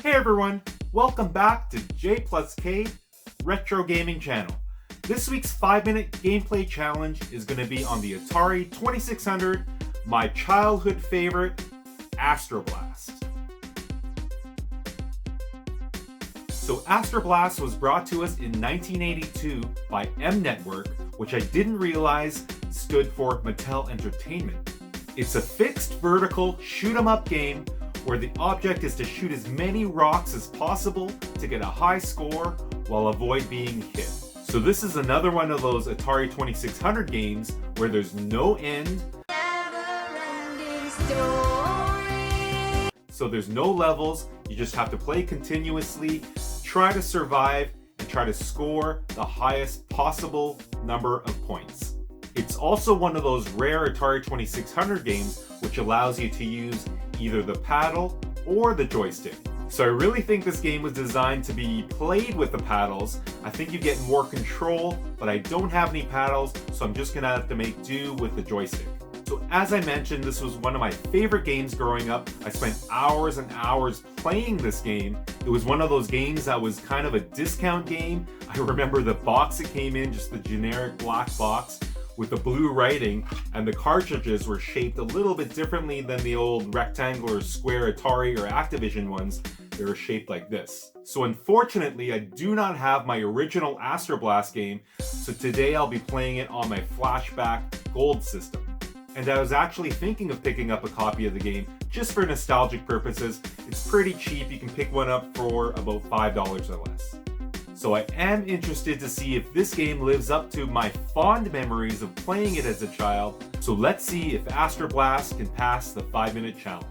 Hey everyone, welcome back to J plus K Retro Gaming Channel. This week's 5-minute gameplay challenge is going to be on the Atari 2600, my childhood favorite, Astroblast. So Astroblast was brought to us in 1982 by M Network, which I didn't realize stood for Mattel Entertainment. It's a fixed vertical shoot-'em-up game where the object is to shoot as many rocks as possible to get a high score while avoid being hit. So this is another one of those Atari 2600 games where there's no end. So there's no levels, you just have to play continuously, try to survive, and try to score the highest possible number of points. It's also one of those rare Atari 2600 games which allows you to use either the paddle or the joystick. So I really think this game was designed to be played with the paddles. I think you get more control, but I don't have any paddles, so I'm just gonna have to make do with the joystick. So as I mentioned, this was one of my favorite games growing up. I spent hours and hours playing this game. It was one of those games that was kind of a discount game. I remember the box it came in, just the generic black box with the blue writing, and the cartridges were shaped a little bit differently than the old rectangular square Atari or Activision ones. They were shaped like this. So unfortunately, I do not have my original Astroblast game, so today I'll be playing it on my Flashback Gold system. And I was actually thinking of picking up a copy of the game just for nostalgic purposes. It's pretty cheap, you can pick one up for about $5 or less. So I am interested to see if this game lives up to my fond memories of playing it as a child. So let's see if Astroblast can pass the 5-minute challenge.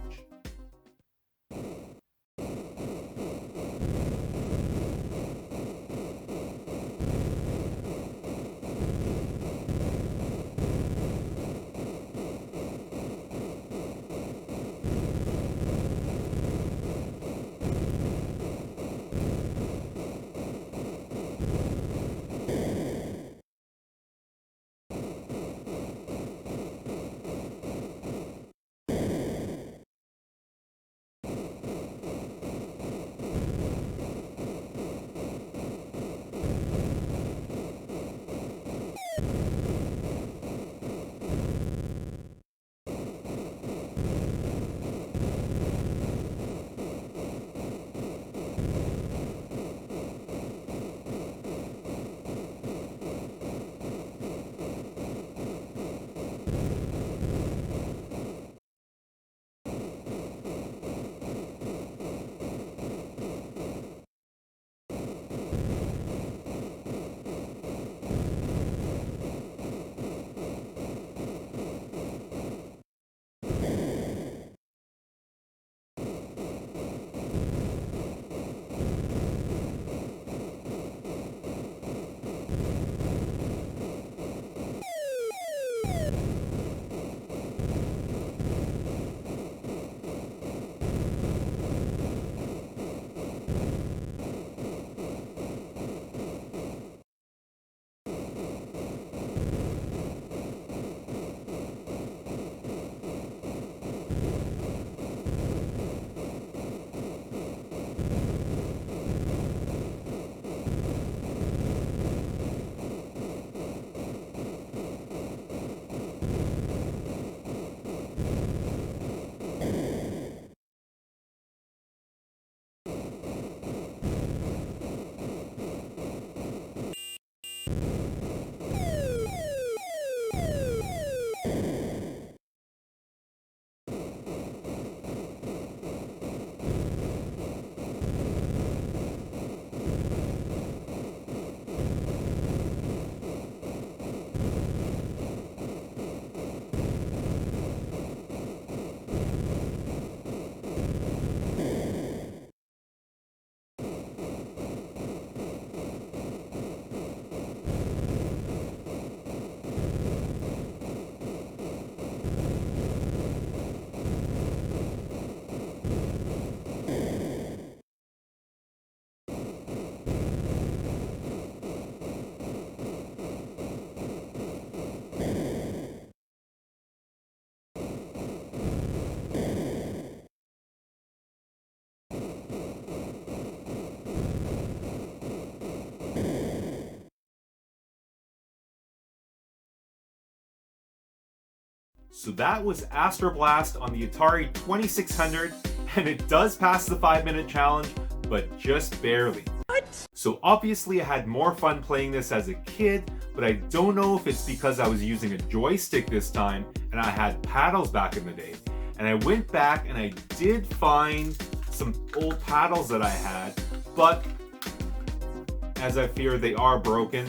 So that was Astroblast on the Atari 2600, and it does pass the 5-minute challenge, but just barely. What? So obviously I had more fun playing this as a kid, but I don't know if it's because I was using a joystick this time and I had paddles back in the day. And I went back and I did find some old paddles that I had, but as I fear they are broken.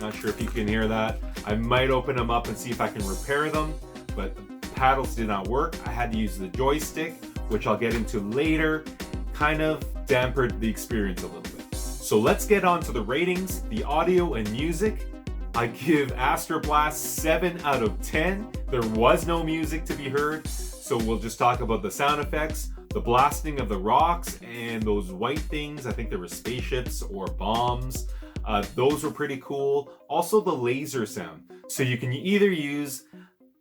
Not sure if you can hear that. I might open them up and see if I can repair them, but the paddles did not work. I had to use the joystick, which I'll get into later. Kind of dampened the experience a little bit. So let's get on to the ratings, the audio and music. I give Astroblast 7 out of 10. There was no music to be heard, so we'll just talk about the sound effects, the blasting of the rocks, and those white things. I think they were spaceships or bombs. Those were pretty cool. Also the laser sound. So you can either use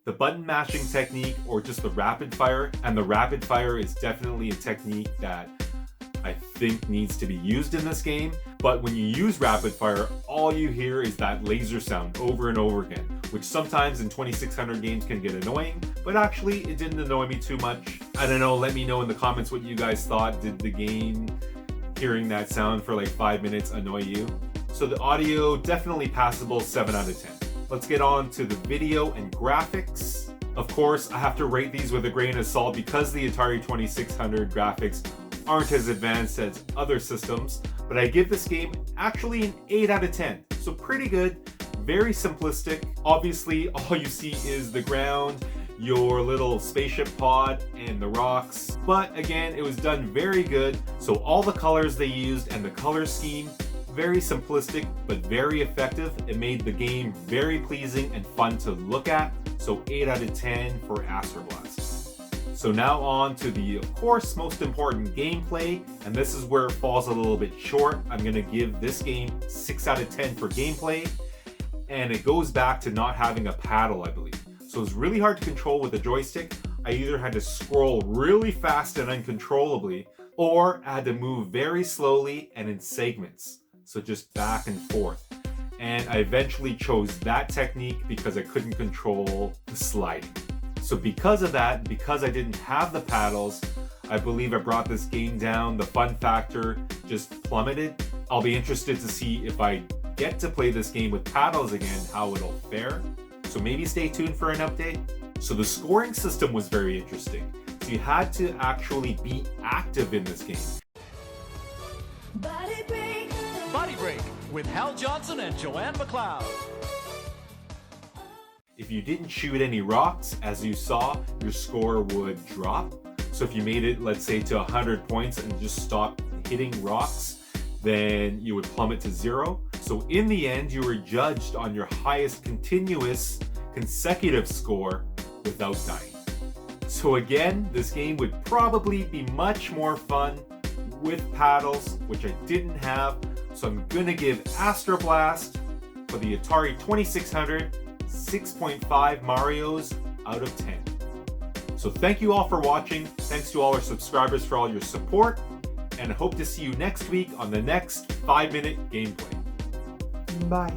the button mashing technique or just the rapid fire. And the rapid fire is definitely a technique that I think needs to be used in this game. But when you use rapid fire, all you hear is that laser sound over and over again, which sometimes in 2600 games can get annoying, but actually it didn't annoy me too much. I don't know, let me know in the comments what you guys thought. Did the game, hearing that sound for like 5 minutes, annoy you? So the audio, definitely passable, 7 out of 10. Let's get on to the video and graphics. Of course, I have to rate these with a grain of salt because the Atari 2600 graphics aren't as advanced as other systems, but I give this game actually an 8 out of 10. So pretty good, very simplistic. Obviously, all you see is the ground, your little spaceship pod, and the rocks. But again, it was done very good. So all the colors they used and the color scheme, very simplistic, but very effective. It made the game very pleasing and fun to look at. So 8 out of 10 for Astroblast. So now on to the, of course, most important gameplay, and this is where it falls a little bit short. I'm gonna give this game 6 out of 10 for gameplay, and it goes back to not having a paddle, I believe. So it's really hard to control with the joystick. I either had to scroll really fast and uncontrollably, or I had to move very slowly and in segments. So just back and forth. And I eventually chose that technique because I couldn't control the sliding. So because of that, because I didn't have the paddles, I believe I brought this game down. The fun factor just plummeted. I'll be interested to see if I get to play this game with paddles again, how it'll fare. So maybe stay tuned for an update. So the scoring system was very interesting. So you had to actually be active in this game. Body Break with Hal Johnson and Joanne McLeod. If you didn't shoot any rocks, as you saw, your score would drop. So if you made it, let's say, to 100 points and just stopped hitting rocks, then you would plummet to 0. So in the end, you were judged on your highest continuous consecutive score without dying. So again, this game would probably be much more fun with paddles, which I didn't have. So I'm gonna give Astroblast for the Atari 2600 6.5 Marios out of 10. So thank you all for watching. Thanks to all our subscribers for all your support, and I hope to see you next week on the next 5-minute gameplay. Bye.